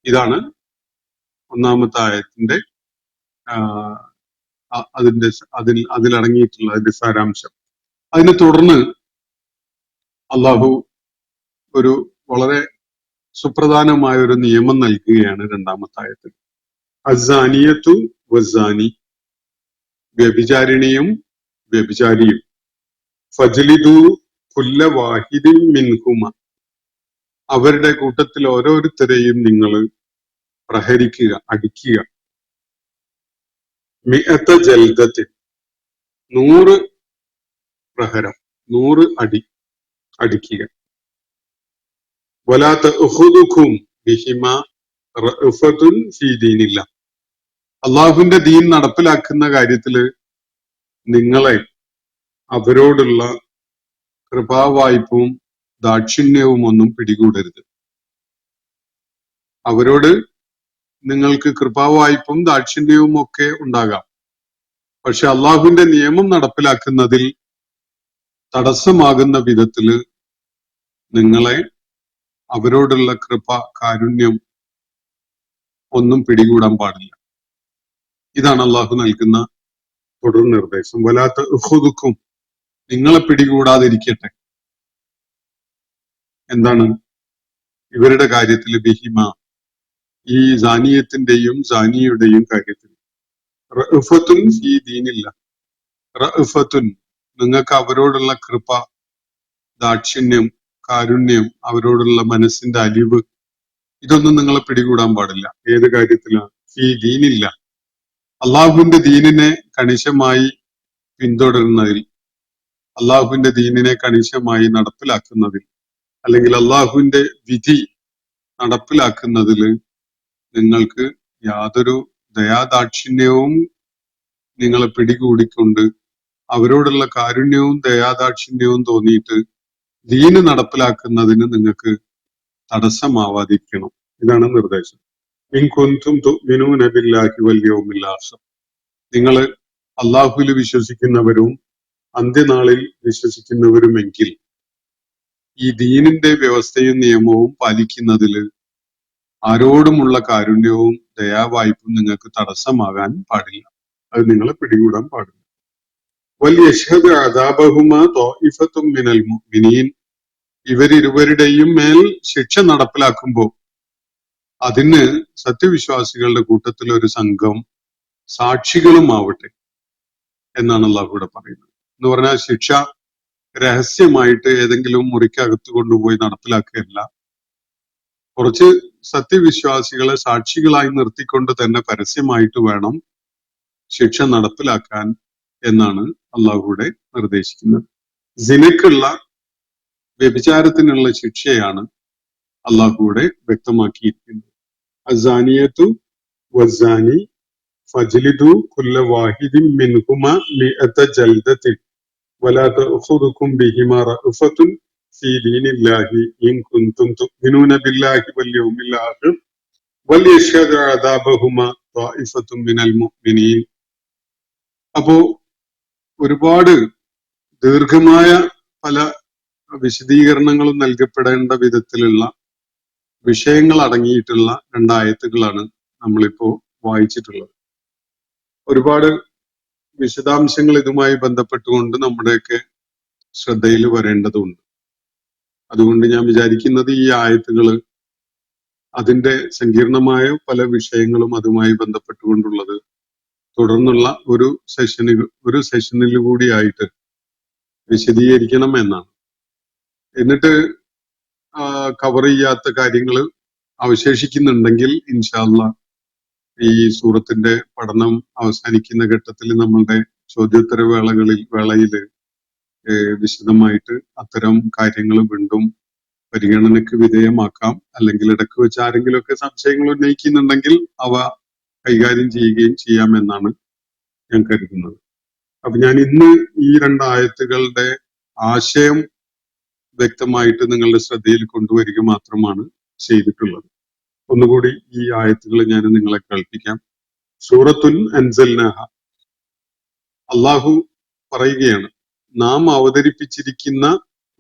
ഇതാണ് ഒന്നാമത്തെ ആയത്തിന്റെ അതിലടങ്ങിയിട്ടുള്ള അതിന്റെ സാരാംശം. അതിനെ തുടർന്ന് അള്ളാഹു ഒരു വളരെ സുപ്രധാനമായ ഒരു നിയമം നൽകുകയാണ് രണ്ടാമത്തെ ആയത്തിൽ. അസ്സാനിയത്തു വസ്സാനി, വ്യഭിചാരിണിയും വ്യഭിചാരിയും, ഫജ്ലിദു കുല്ല വാഹിദിൻ മിൻഹുമ, അവരുടെ കൂട്ടത്തിൽ ഓരോരുത്തരെയും നിങ്ങൾ പ്രഹരിക്കുക, അടിക്കുക. മിഅത ജൽദത്തിൻ, 100 പ്രഹരം, 100 അടി അടിക്കുക. വലാ തഅഖുദുകും ബിഹിമാ റഅഫത്തുൻ ഫീ ദീനില്ലാഹ്. അള്ളാഹുവിന്റെ ദീൻ നടപ്പിലാക്കുന്ന കാര്യത്തില് നിങ്ങളെ അവരോടുള്ള കൃപാവായ്പവും ദാക്ഷിണ്യവും ഒന്നും പിടികൂടരുത്. അവരോട് നിങ്ങൾക്ക് കൃപാവായ്പും ദാക്ഷിണ്യവും ഒക്കെ ഉണ്ടാകാം. പക്ഷെ അള്ളാഹുവിന്റെ നിയമം നടപ്പിലാക്കുന്നതിൽ തടസ്സമാകുന്ന വിധത്തില് നിങ്ങളെ അവരോടുള്ള കൃപ, കാരുണ്യം ഒന്നും പിടികൂടാൻ പാടില്ല. ഇതാണ് അള്ളാഹു നൽകുന്ന തുടർ നിർദ്ദേശം. വലാത്ത ഉഹുദുക്കും, നിങ്ങളെ പിടികൂടാതിരിക്കട്ടെ. എന്താണ് ഇവരുടെ കാര്യത്തിൽ? ബിഹിമ, ഈ സാനിയത്തിന്റെയും സാനിയുടെയും കാര്യത്തിൽ. റഅഫത്തുൻ ഫീ ദീനില്ല, റഅഫത്തുൻ നിങ്ങൾക്ക് അവരോടുള്ള കൃപ, ദാക്ഷിണ്യം, കാരുണ്യം, അവരോടുള്ള മനസ്സിന്റെ അലിവ്, ഇതൊന്നും നിങ്ങളെ പിടികൂടാൻ പാടില്ല. ഏത് കാര്യത്തിലാണ്? ഫീ ദീനില്ല, അള്ളാഹുവിന്റെ ദീനിനെ കണിശമായി പിന്തുടരുന്നതിൽ, അള്ളാഹുവിന്റെ ദീനിനെ കണിശമായി നടപ്പിലാക്കുന്നതിൽ, അല്ലെങ്കിൽ അള്ളാഹുവിന്റെ വിധി നടപ്പിലാക്കുന്നതിൽ നിങ്ങൾക്ക് യാതൊരു ദയാദാക്ഷിണ്യവും നിങ്ങളെ പിടികൂടിക്കൊണ്ട് അവരോടുള്ള കാരുണ്യവും ദയാദാക്ഷിണ്യവും തോന്നിയിട്ട് ദീന് നടപ്പിലാക്കുന്നതിന് നിങ്ങൾക്ക് തടസ്സമാവാതിരിക്കണം. ഇതാണ് നിർദ്ദേശം. ഇൻ കുൻതും തുഅ്മിനൂന ബില്ലാഹി വൽ യൗമിൽ ആഖിർ, നിങ്ങൾ അള്ളാഹുവിൽ വിശ്വസിക്കുന്നവരും അന്ത്യനാളിൽ വിശ്വസിക്കുന്നവരുമെങ്കിൽ ഈ ദീനിന്റെ വ്യവസ്ഥയും നിയമവും പാലിക്കുന്നതിൽ ആരോടുമുള്ള കാരുണ്യവും ദയാവായ്പും നിങ്ങൾക്ക് തടസ്സമാകാൻ പാടില്ല. അത് നിങ്ങളെ പിടികൂടാൻ പാടില്ല. വൽയശ്ഹദ് അദാബഹുമാ ത്വാഇഫത്തും മിനൽ മുഅ്മിനീൻ, ഇവരിരുവരുടെയും മേൽ ശിക്ഷ നടപ്പിലാക്കുമ്പോൾ അതിന് സത്യവിശ്വാസികളുടെ കൂട്ടത്തിൽ ഒരു സംഘം സാക്ഷികളും ആവട്ടെ എന്നാണ് അള്ളാഹു ഇവിടെ പറയുന്നത്. എന്ന് പറഞ്ഞാൽ ശിക്ഷ രഹസ്യമായിട്ട് ഏതെങ്കിലും മുറിക്കകത്ത് കൊണ്ടുപോയി നടപ്പിലാക്കുകയല്ല, കുറച്ച് സത്യവിശ്വാസികളെ സാക്ഷികളായി നിർത്തിക്കൊണ്ട് തന്നെ പരസ്യമായിട്ട് വേണം ശിക്ഷ നടപ്പിലാക്കാൻ എന്നാണ് അള്ളാഹുവിടെ നിർദ്ദേശിക്കുന്നത്. സിനക്കുള്ള, വ്യഭിചാരത്തിനുള്ള ശിക്ഷയാണ് അള്ളാഹുവിടെ വ്യക്തമാക്കിയിരിക്കുന്നത്. അസാനിയത്തു വസാനി ഫജ്ലിദു കുല്ല വാഹിദിൻ മിൻഹുമാ മിഅത ജൽദത്തിൻ വലാ തഅഖുദുകും ബിഹിമാ റഅഫത്തുൻ ഫീ ദീനില്ലാഹി ഇൻ കുൻതും തുഅ്മിനൂന ബില്ലാഹി വൽ യൗമിൽ ആഖിർ വൽയശ്ഹദ് അദാബഹുമാ ത്വാഇഫത്തും മിനൽ മുഅ്മിനീൻ. അപ്പോ ഒരുപാട് ദീർഘമായ പല വിശദീകരണങ്ങളും നൽകപ്പെടേണ്ട വിധത്തിലുള്ള വിഷയങ്ങൾ അടങ്ങിയിട്ടുള്ള 2 ആയത്തുകളാണ് നമ്മളിപ്പോ വായിച്ചിട്ടുള്ളത്. ഒരുപാട് വിശദാംശങ്ങൾ ഇതുമായി ബന്ധപ്പെട്ടുകൊണ്ട് നമ്മുടെയൊക്കെ ശ്രദ്ധയിൽ വരേണ്ടതുണ്ട്. അതുകൊണ്ട് ഞാൻ വിചാരിക്കുന്നത് ഈ ആയത്തുകൾ അതിന്റെ സങ്കീർണമായ പല വിഷയങ്ങളും അതുമായി ബന്ധപ്പെട്ടുകൊണ്ടുള്ളത് തുടർന്നുള്ള ഒരു സെഷനിൽ കൂടിയായിട്ട് വിശദീകരിക്കണം എന്നാണ്. എന്നിട്ട് കവർ ചെയ്യാത്ത കാര്യങ്ങൾ അവശേഷിക്കുന്നുണ്ടെങ്കിൽ ഇൻഷാ അല്ലാഹ് ഈ സൂറത്തിന്റെ പഠനം അവസാനിക്കുന്ന ഘട്ടത്തിൽ നമ്മളുടെ ചോദ്യോത്തര വേളയില് വിശദമായിട്ട് അത്തരം കാര്യങ്ങൾ വീണ്ടും പരിഗണനയ്ക്ക് വിധേയമാക്കാം. അല്ലെങ്കിൽ ഇടയ്ക്ക് വെച്ച് ആരെങ്കിലുമൊക്കെ സംശയങ്ങൾ ഉന്നയിക്കുന്നുണ്ടെങ്കിൽ അവ കൈകാര്യം ചെയ്യുകയും ചെയ്യാമെന്നാണ് ഞാൻ കരുതുന്നത്. അപ്പൊ ഞാൻ ഇന്ന് ഈ 2 ആയത്തുകളുടെ ആശയം വ്യക്തമായിട്ട് നിങ്ങളുടെ ശ്രദ്ധയിൽ കൊണ്ടുവരിക മാത്രമാണ് ചെയ്തിട്ടുള്ളത്. ഒന്നുകൂടി ഈ ആയത്തുകൾ ഞാൻ നിങ്ങളെ കേൾപ്പിക്കാം. സൂറത്തുൻ അൻസൽനാഹ, അള്ളാഹു പറയുകയാണ്, നാം അവതരിപ്പിച്ചിരിക്കുന്ന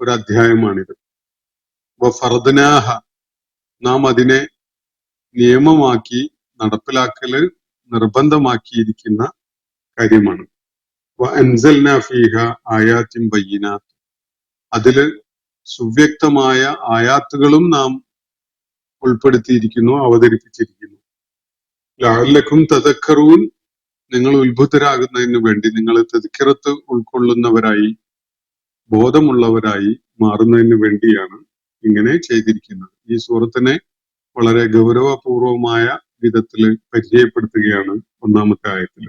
ഒരു അധ്യായമാണിത്. വഫർദ്നാഹ, നാം അതിനെ നിയമമാക്കി നടപ്പിലാക്കല് നിർബന്ധമാക്കിയിരിക്കുന്ന കാര്യമാണ്. വഅൻസൽനാ ഫീഹ ആയാത്തിൻ ബയ്യിനാത്ത്, അതില് സുവ്യക്തമായ ആയാത്തുകളും നാം ഉൾപ്പെടുത്തിയിരിക്കുന്നു, അവതരിപ്പിച്ചിരിക്കുന്നു. ലഅല്ലക്കും തദക്കറൂൻ, നിങ്ങൾ ഉത്ഭുതരാകുന്നതിന് വേണ്ടി, നിങ്ങൾ തദ്കിറത്ത് ഉൾക്കൊള്ളുന്നവരായി, ബോധമുള്ളവരായി മാറുന്നതിന് വേണ്ടിയാണ് ഇങ്ങനെ ചെയ്തിരിക്കുന്നത്. ഈ സൂറത്തിനെ വളരെ ഗൗരവപൂർവമായ വിധത്തിൽ പരിചയപ്പെടുത്തുകയാണ് 1-ാമത്തെ ആയത്തിൽ.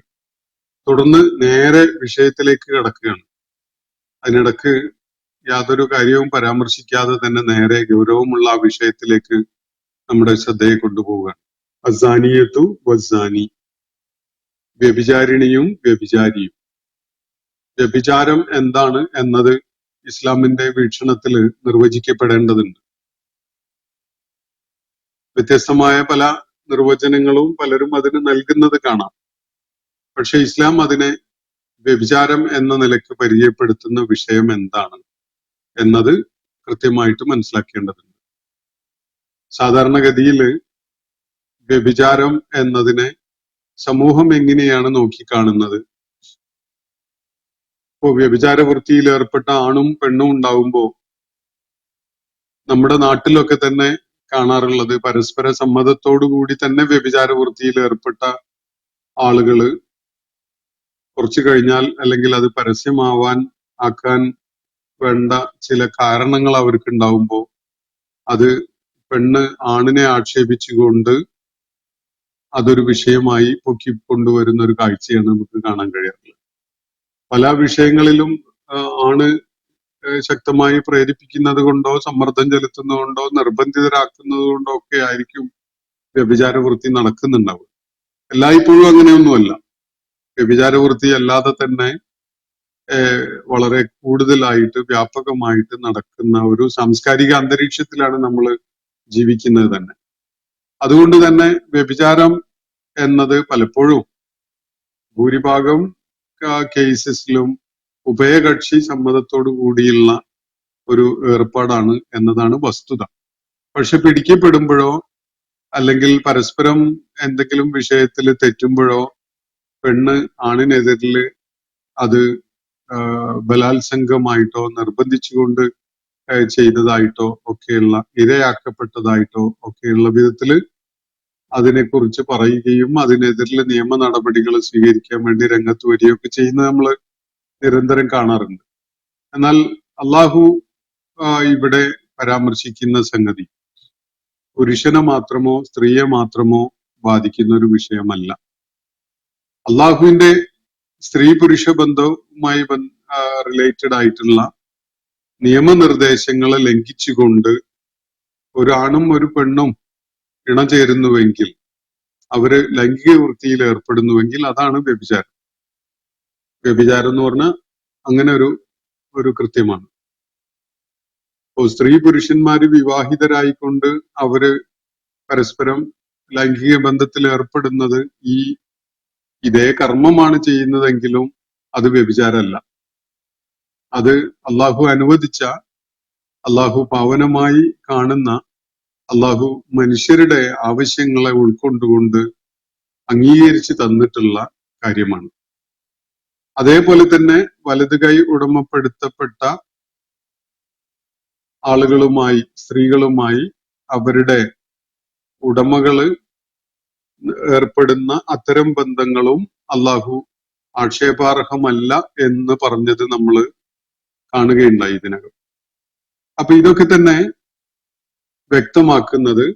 തുടർന്ന് നേരെ വിഷയത്തിലേക്ക് കടക്കുകയാണ്. അതിനിടക്ക് യാതൊരു കാര്യവും പരാമർശിക്കാതെ തന്നെ നേരെ ഗൗരവമുള്ള ആ വിഷയത്തിലേക്ക് നമ്മുടെ ശ്രദ്ധയെ കൊണ്ടുപോവുകയാണ്. അസാനിയത്തു വസാനി, വ്യഭിചാരിണിയും വ്യഭിചാരിയും. വ്യഭിചാരം എന്താണ് എന്നത് ഇസ്ലാമിന്റെ വീക്ഷണത്തിൽ നിർവചിക്കപ്പെടേണ്ടതുണ്ട്. വ്യത്യസ്തമായ പല നിർവചനങ്ങളും പലരും അതിന് നൽകുന്നത് കാണാം. പക്ഷെ ഇസ്ലാം അതിനെ വ്യഭിചാരം എന്ന നിലയ്ക്ക് പരിചയപ്പെടുത്തുന്ന വിഷയം എന്താണ് എന്നത് കൃത്യമായിട്ട് മനസ്സിലാക്കേണ്ടതുണ്ട്. സാധാരണഗതിയിൽ വ്യഭിചാരം എന്നതിനെ സമൂഹം എങ്ങനെയാണ് നോക്കിക്കാണുന്നത്? ഇപ്പോ വ്യഭിചാര വൃത്തിയിൽ ഏർപ്പെട്ട ആണും പെണ്ണും ഉണ്ടാവുമ്പോൾ നമ്മുടെ നാട്ടിലൊക്കെ തന്നെ കാണാറുള്ളത് പരസ്പര സമ്മതത്തോടു കൂടി തന്നെ വ്യഭിചാര വൃത്തിയിൽ ഏർപ്പെട്ട ആളുകള് കുറച്ചു കഴിഞ്ഞാൽ അല്ലെങ്കിൽ അത് ആക്കാൻ വേണ്ട ചില കാരണങ്ങൾ അവർക്ക് ഉണ്ടാവുമ്പോൾ അത് പെണ്ണ് ആണിനെ ആക്ഷേപിച്ചുകൊണ്ട് അതൊരു വിഷയമായി പൊക്കിക്കൊണ്ടുവരുന്ന ഒരു കാഴ്ചയാണ് നമുക്ക് കാണാൻ കഴിയാറുള്ളത്. പല വിഷയങ്ങളിലും ആണ് ശക്തമായി പ്രേരിപ്പിക്കുന്നത് കൊണ്ടോ സമ്മർദ്ദം ചെലുത്തുന്നത് കൊണ്ടോ നിർബന്ധിതരാക്കുന്നത് കൊണ്ടോ ഒക്കെ ആയിരിക്കും വ്യഭിചാര വൃത്തി നടക്കുന്നുണ്ടാവുക. എല്ലായ്പ്പോഴും അങ്ങനെയൊന്നുമല്ല. വ്യഭിചാര വൃത്തി അല്ലാതെ തന്നെ വളരെ കൂടുതലായിട്ട് വ്യാപകമായിട്ട് നടക്കുന്ന ഒരു സാംസ്കാരിക അന്തരീക്ഷത്തിലാണ് നമ്മൾ ജീവിക്കുന്നത് തന്നെ. അതുകൊണ്ട് തന്നെ വ്യഭിചാരം എന്നത് പലപ്പോഴും ഭൂരിഭാഗം കേസസിലും ഉഭയകക്ഷി സമ്മതത്തോടു കൂടിയുള്ള ഒരു ഏർപ്പാടാണ് എന്നതാണ് വസ്തുത. പക്ഷെ പിടിക്കപ്പെടുമ്പോഴോ അല്ലെങ്കിൽ പരസ്പരം എന്തെങ്കിലും വിഷയത്തിൽ തെറ്റുമ്പോഴോ പെണ്ണ് ആണിനെതിരിൽ അത് ബലാത്സംഗമായിട്ടോ നിർബന്ധിച്ചുകൊണ്ട് ചെയ്തതായിട്ടോ ഒക്കെയുള്ള ഇരയാക്കപ്പെട്ടതായിട്ടോ ഒക്കെയുള്ള വിധത്തില് അതിനെക്കുറിച്ച് പറയുകയും അതിനെതിരിൽ നിയമ നടപടികൾ സ്വീകരിക്കാൻ വേണ്ടി രംഗത്ത് വരികയൊക്കെ ചെയ്യുന്നത് നമ്മൾ നിരന്തരം കാണാറുണ്ട്. എന്നാൽ അള്ളാഹു ഇവിടെ പരാമർശിക്കുന്ന സംഗതി പുരുഷനെ മാത്രമോ സ്ത്രീയെ മാത്രമോ ബാധിക്കുന്ന ഒരു വിഷയമല്ല. അള്ളാഹുവിന്റെ സ്ത്രീ പുരുഷ ബന്ധവുമായി റിലേറ്റഡ് ആയിട്ടുള്ള നിയമനിർദ്ദേശങ്ങളെ ലംഘിച്ചുകൊണ്ട് ഒരാണും ഒരു പെണ്ണും ഇണചേരുന്നുവെങ്കിൽ, അവര് ലൈംഗിക വൃത്തിയിൽ ഏർപ്പെടുന്നുവെങ്കിൽ അതാണ് വ്യഭിചാരം. വ്യഭിചാരം എന്ന് പറഞ്ഞാൽ അങ്ങനെ ഒരു കൃത്യമാണ്. അപ്പോൾ സ്ത്രീ പുരുഷന്മാര് വിവാഹിതരായിക്കൊണ്ട് അവര് പരസ്പരം ലൈംഗിക ബന്ധത്തിൽ ഏർപ്പെടുന്നത് ഇതേ കർമ്മമാണ് ചെയ്യുന്നതെങ്കിലും അത് വ്യഭിചാരമല്ല. അത് അള്ളാഹു അനുവദിച്ച, അള്ളാഹു പാവനമായി കാണുന്ന, അള്ളാഹു മനുഷ്യരുടെ ആവശ്യങ്ങളെ ഉൾക്കൊണ്ടുകൊണ്ട് അംഗീകരിച്ച് തന്നിട്ടുള്ള കാര്യമാണ്. അതേപോലെ തന്നെ വലത് കൈ ഉടമപ്പെടുത്തപ്പെട്ട ആളുകളുമായി, സ്ത്രീകളുമായി അവരുടെ ഉടമകള് ഏർപ്പെടുന്ന അത്തരം ബന്ധങ്ങളും അള്ളാഹു ആക്ഷേപാർഹമല്ല എന്ന് പറഞ്ഞത് നമ്മൾ കാണുകയുണ്ടായി ഇതിനകം. അപ്പൊ ഇതൊക്കെ തന്നെ വ്യക്തമാക്കുന്നത്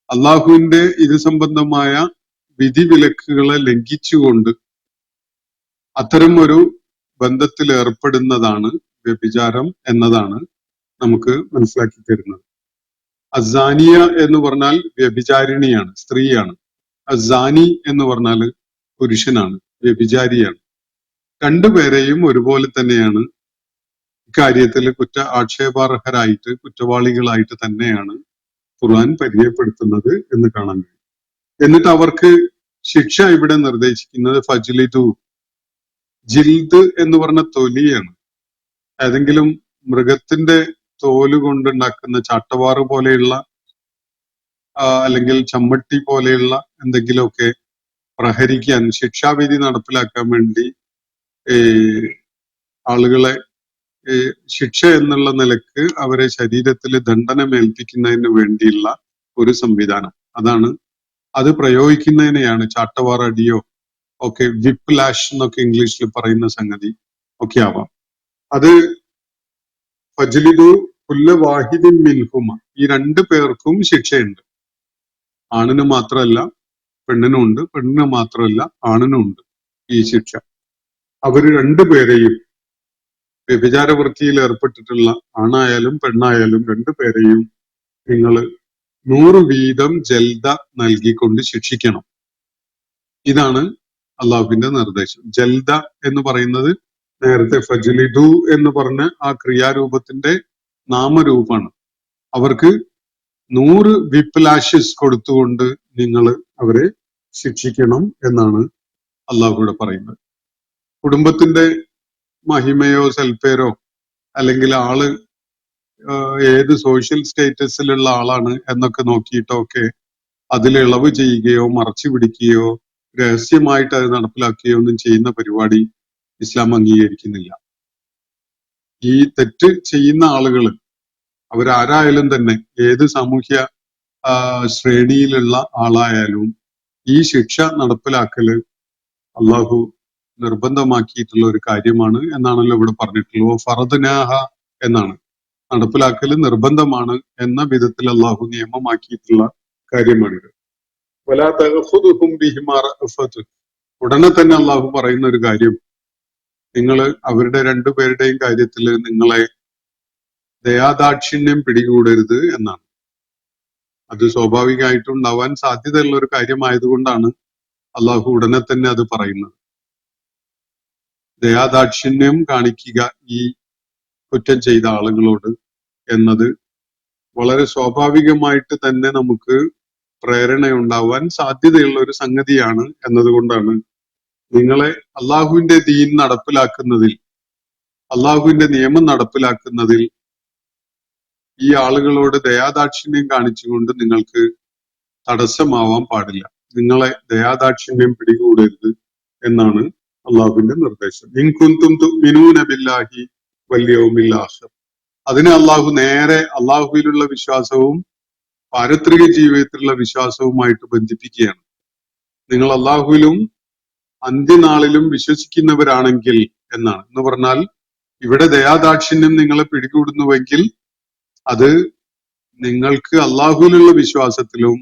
അള്ളാഹുവിന്റെ ഇത് സംബന്ധമായ വിധിവിലക്കുകളെ ലംഘിച്ചുകൊണ്ട് അത്തരം ഒരു ബന്ധത്തിൽ ഏർപ്പെടുന്നതാണ് വ്യഭിചാരം എന്നതാണ് നമുക്ക് മനസ്സിലാക്കി തരുന്നത്. അസാനിയ എന്ന് പറഞ്ഞാൽ വ്യഭിചാരിണിയാണ്, സ്ത്രീയാണ്. അസാനി എന്ന് പറഞ്ഞാൽ പുരുഷനാണ്, വ്യഭിചാരിയാണ്. രണ്ടുപേരെയും ഒരുപോലെ തന്നെയാണ് ഇക്കാര്യത്തിൽ ആക്ഷേപാർഹരായിട്ട്, കുറ്റവാളികളായിട്ട് തന്നെയാണ് ഖുർആൻ പരിചയപ്പെടുത്തുന്നത് എന്ന് കാണാൻ കഴിയും. എന്നിട്ട് അവർക്ക് ശിക്ഷ ഇവിടെ നിർദ്ദേശിക്കുന്നത് ഫജ്ലിദു, ജിൽദ് എന്ന് പറഞ്ഞ തൊലിയാണ്. ഏതെങ്കിലും മൃഗത്തിന്റെ തോല് കൊണ്ടുണ്ടാക്കുന്ന ചാട്ടവാറ് പോലെയുള്ള അല്ലെങ്കിൽ ചമ്മട്ടി പോലെയുള്ള എന്തെങ്കിലുമൊക്കെ പ്രഹരിക്കാൻ, ശിക്ഷാവിധി നടപ്പിലാക്കാൻ വേണ്ടി ആളുകളെ ശിക്ഷ എന്നുള്ള നിലക്ക് അവരെ ശരീരത്തിൽ ദണ്ഡനമേൽപ്പിക്കുന്നതിന് വേണ്ടിയുള്ള ഒരു സംവിധാനം. അത് പ്രയോഗിക്കുന്നതിനെയാണ് ചാട്ടവാറടിയോ ഒക്കെ, വിപ്പ് ലാഷ് എന്നൊക്കെ ഇംഗ്ലീഷിൽ പറയുന്ന സംഗതി ഒക്കെ ആവാം. അത് ഫജ്ലിദു കുല്ല വാഹിദിൻ മിൻഹുമ, ഈ രണ്ടു പേർക്കും ശിക്ഷയുണ്ട്. ആണിന് മാത്രമല്ല പെണ്ണിനും ഉണ്ട്, പെണ്ണിന് മാത്രമല്ല ആണിനും ഉണ്ട് ഈ ശിക്ഷ. അവർ രണ്ടുപേരെയും വ്യഭിചാര വൃത്തിയിൽ ഏർപ്പെട്ടിട്ടുള്ള ആണായാലും പെണ്ണായാലും രണ്ടുപേരെയും നിങ്ങൾ 100 വീതം ജൽദ നൽകിക്കൊണ്ട് ശിക്ഷിക്കണം. ഇതാണ് അള്ളാഹുവിന്റെ നിർദ്ദേശം. ജൽദ എന്ന് പറയുന്നത് നേരത്തെ ഫജ്ലിദു എന്ന് പറഞ്ഞ ആ ക്രിയാരൂപത്തിന്റെ നാമരൂപമാണ്. അവർക്ക് 100 വിപ്ലാഷസ് കൊടുത്തുകൊണ്ട് നിങ്ങൾ അവരെ ശിക്ഷിക്കണം എന്നാണ് അള്ളാഹുവിടെ പറയുന്നത്. കുടുംബത്തിന്റെ മഹിമയോ സൽപ്പേരോ അല്ലെങ്കിൽ ആള് ഏത് സോഷ്യൽ സ്റ്റേറ്റസിലുള്ള ആളാണ് എന്നൊക്കെ നോക്കിയിട്ടോ ഒക്കെ അതിൽ ഇളവ് ചെയ്യുകയോ മറച്ചു പിടിക്കുകയോ രഹസ്യമായിട്ട് അത് നടപ്പിലാക്കുകയോ ഒന്നും ചെയ്യുന്ന പരിപാടി ഇസ്ലാം അംഗീകരിക്കുന്നില്ല. ഈ തെറ്റ് ചെയ്യുന്ന ആളുകൾ അവരാരായാലും തന്നെ ഏത് സാമൂഹ്യ ശ്രേണിയിലുള്ള ആളായാലും ഈ ശിക്ഷ നടപ്പിലാക്കല് അള്ളാഹു നിർബന്ധമാക്കിയിട്ടുള്ള ഒരു കാര്യമാണ് എന്നാണല്ലോ ഇവിടെ പറഞ്ഞിട്ടുള്ളത്. ഫറദ്നാഹ എന്നാണ്, നടപ്പിലാക്കല് നിർബന്ധമാണ് എന്ന വിധത്തിൽ അള്ളാഹു നിയമമാക്കിയിട്ടുള്ള കാര്യമാണിത്. വലാ തഖുദുഹും ബിഹിമാ റഅഫത്ത്, ഉടനെ തന്നെ അള്ളാഹു പറയുന്ന ഒരു കാര്യം, നിങ്ങൾ അവരുടെ രണ്ടുപേരുടെയും കാര്യത്തിൽ നിങ്ങളെ ദയാദാക്ഷിണ്യം പിടികൂടരുത് എന്നാണ്. അത് സ്വാഭാവികമായിട്ടും ഉണ്ടാവാൻ സാധ്യതയുള്ള ഒരു കാര്യമായതുകൊണ്ടാണ് അള്ളാഹു ഉടനെ തന്നെ അത് പറയുന്നത്. ദയാദാക്ഷിണ്യം കാണിക്കുക ഈ കുറ്റം ചെയ്ത ആളുകളോട് എന്നത് വളരെ സ്വാഭാവികമായിട്ട് തന്നെ നമുക്ക് പ്രേരണയുണ്ടാവാൻ സാധ്യതയുള്ള ഒരു സംഗതിയാണ് എന്നതുകൊണ്ടാണ് നിങ്ങളെ അള്ളാഹുവിന്റെ ദീൻ നടപ്പിലാക്കുന്നതിൽ, അള്ളാഹുവിന്റെ നിയമം നടപ്പിലാക്കുന്നതിൽ ഈ ആളുകളോട് ദയാദാക്ഷിണ്യം കാണിച്ചുകൊണ്ട് നിങ്ങൾക്ക് തടസ്സമാവാൻ പാടില്ല. നിങ്ങളെ ദയാദാക്ഷിണ്യം പിടികൂടരുത് എന്നാണ് അള്ളാഹുവിന്റെ നിർദ്ദേശം. ഇൻ കുന്തും തുഅ്മിനൂന ബില്ലാഹി വൽ യൗമിൽ ആഖിർ, അതിനെ അള്ളാഹു നേരെ അള്ളാഹുവിലുള്ള വിശ്വാസവും പാരത്രിക ജീവിതത്തിലുള്ള വിശ്വാസവുമായിട്ട് ബന്ധിപ്പിക്കുകയാണ്. നിങ്ങൾ അള്ളാഹുവിലും അന്ത്യനാളിലും വിശ്വസിക്കുന്നവരാണെങ്കിൽ എന്നാണ്. എന്ന് പറഞ്ഞാൽ ഇവിടെ ദയാദാക്ഷിണ്യം നിങ്ങളെ പിടികൂടുന്നുവെങ്കിൽ അത് നിങ്ങൾക്ക് അള്ളാഹുവിലുള്ള വിശ്വാസത്തിലും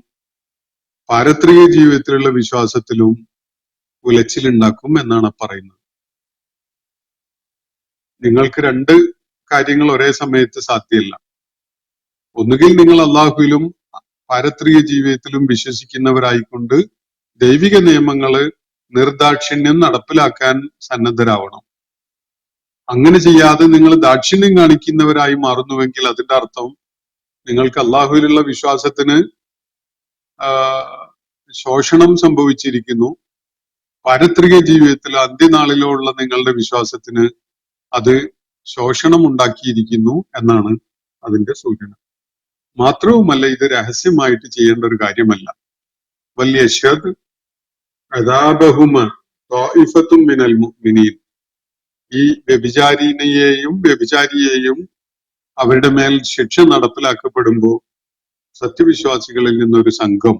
പാരത്രിക ജീവിതത്തിലുള്ള വിശ്വാസത്തിലും ഉലച്ചിലുണ്ടാക്കും എന്നാണ് പറയുന്നത്. നിങ്ങൾക്ക് രണ്ട് കാര്യങ്ങൾ ഒരേ സമയത്ത് സാധ്യമല്ല. ഒന്നുകിൽ നിങ്ങൾ അള്ളാഹുവിലും പാരത്രിക ജീവിതത്തിലും വിശ്വസിക്കുന്നവരായിക്കൊണ്ട് ദൈവിക നിയമങ്ങള് നിർദാക്ഷിണ്യം നടപ്പിലാക്കാൻ സന്നദ്ധരാവണം. അങ്ങനെ ചെയ്യാതെ നിങ്ങൾ ദാക്ഷിണ്യം കാണിക്കുന്നവരായി മാറുന്നുവെങ്കിൽ അതിന്റെ അർത്ഥം നിങ്ങൾക്ക് അള്ളാഹുവിലുള്ള വിശ്വാസത്തിന് ശോഷണം സംഭവിച്ചിരിക്കുന്നു, പാരത്രിക ജീവിതത്തിൽ അന്ത്യനാളിലോ ഉള്ള നിങ്ങളുടെ വിശ്വാസത്തിന് അത് ശോഷണം ഉണ്ടാക്കിയിരിക്കുന്നു എന്നാണ് അതിന്റെ സൂചന. മാത്രവുമല്ല, ഇത് രഹസ്യമായിട്ട് ചെയ്യേണ്ട ഒരു കാര്യമല്ല. വല്യശ്ഹദ് അദാബഹുമ ത്വാഇഫത്തും മിനൽ മുഅ്മിനീൻ, ഈ വ്യഭിചാരിയെയും അവരുടെ മേൽ ശിക്ഷ നടപ്പിലാക്കപ്പെടുമ്പോൾ സത്യവിശ്വാസികളിൽ നിന്നൊരു സംഘം,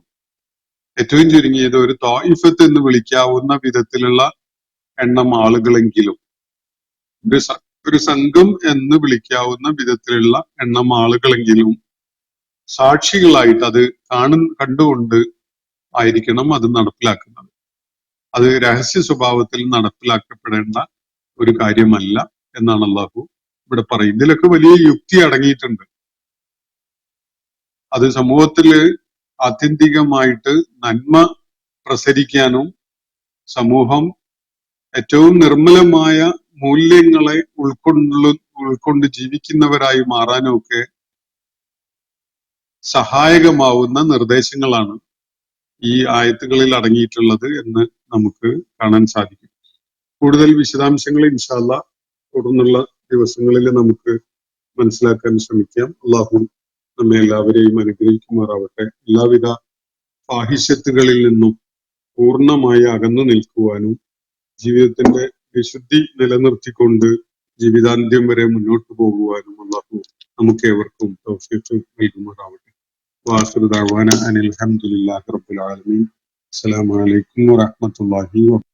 ഏറ്റവും ചുരുങ്ങിയത് ഒരു ത്വാഇഫത്ത് എന്ന് വിളിക്കാവുന്ന വിധത്തിലുള്ള എണ്ണം ആളുകളെങ്കിലും, ഒരു സംഘം എന്ന് വിളിക്കാവുന്ന വിധത്തിലുള്ള എണ്ണം ആളുകളെങ്കിലും സാക്ഷികളായിട്ട് അത് കണ്ടുകൊണ്ട് ആയിരിക്കണം അത് നടപ്പിലാക്കുന്നത്. അത് രഹസ്യ സ്വഭാവത്തിൽ നടപ്പിലാക്കപ്പെടേണ്ട ഒരു കാര്യമല്ല എന്നാണ് അള്ളാഹു ഇവിടെ പറയും. ഇതിലൊക്കെ വലിയ യുക്തി അടങ്ങിയിട്ടുണ്ട്. അത് സമൂഹത്തില് ആത്യന്തികമായിട്ട് നന്മ പ്രസരിക്കാനും സമൂഹം ഏറ്റവും നിർമ്മലമായ മൂല്യങ്ങളെ ഉൾക്കൊണ്ട് ജീവിക്കുന്നവരായി മാറാനും ഒക്കെ സഹായകമാവുന്ന നിർദ്ദേശങ്ങളാണ് ഈ ആയത്തുകളിൽ അടങ്ങിയിട്ടുള്ളത് എന്ന് നമുക്ക് കാണാൻ സാധിക്കും. കൂടുതൽ വിശദാംശങ്ങൾ ഇൻഷാ അല്ലാഹ് തുടർന്നുള്ള ദിവസങ്ങളിൽ നമുക്ക് മനസ്സിലാക്കാൻ ശ്രമിക്കാം. അള്ളാഹു നമ്മെ എല്ലാവരെയും അനുഗ്രഹിക്കുമാറാവട്ടെ. എല്ലാവിധ ഫാഹിഷ്യത്തുകളിൽ നിന്നും പൂർണ്ണമായി അകന്നു നിൽക്കുവാനും ജീവിതത്തിന്റെ വിശുദ്ധി നിലനിർത്തിക്കൊണ്ട് ജീവിതാന്ത്യം വരെ മുന്നോട്ട് പോകുവാനും അള്ളാഹു നമുക്ക് ഏവർക്കും തൗഫീഖ് നൽകുമാറാവട്ടെ. വാഖിറു ദഅ്വാനാ അനിൽ ഹംദുലില്ലാഹി റബ്ബിൽ ആലമീൻ. അസ്സലാമു അലൈക്കും വറഹ്മത്തുള്ളാഹി വബറകാതുഹു.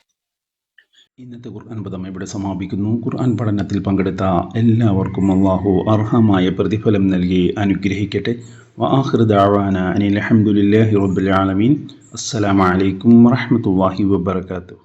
ഇന്നത്തെ ഖുർആൻ പദം ഇവിടെ സമാപിക്കുന്നു. ഖുർആൻ പഠനത്തിൽ പങ്കെടുത്ത എല്ലാവർക്കും അള്ളാഹു അർഹമായ പ്രതിഫലം നൽകി അനുഗ്രഹിക്കട്ടെ. വആഖിറു ദഅ്വാനാ അനിൽ ഹംദുലില്ലാഹി റബ്ബിൽ ആലമീൻ. അസ്സലാമു അലൈക്കും വറഹ്മത്തുള്ളാഹി വബറകാതുഹു.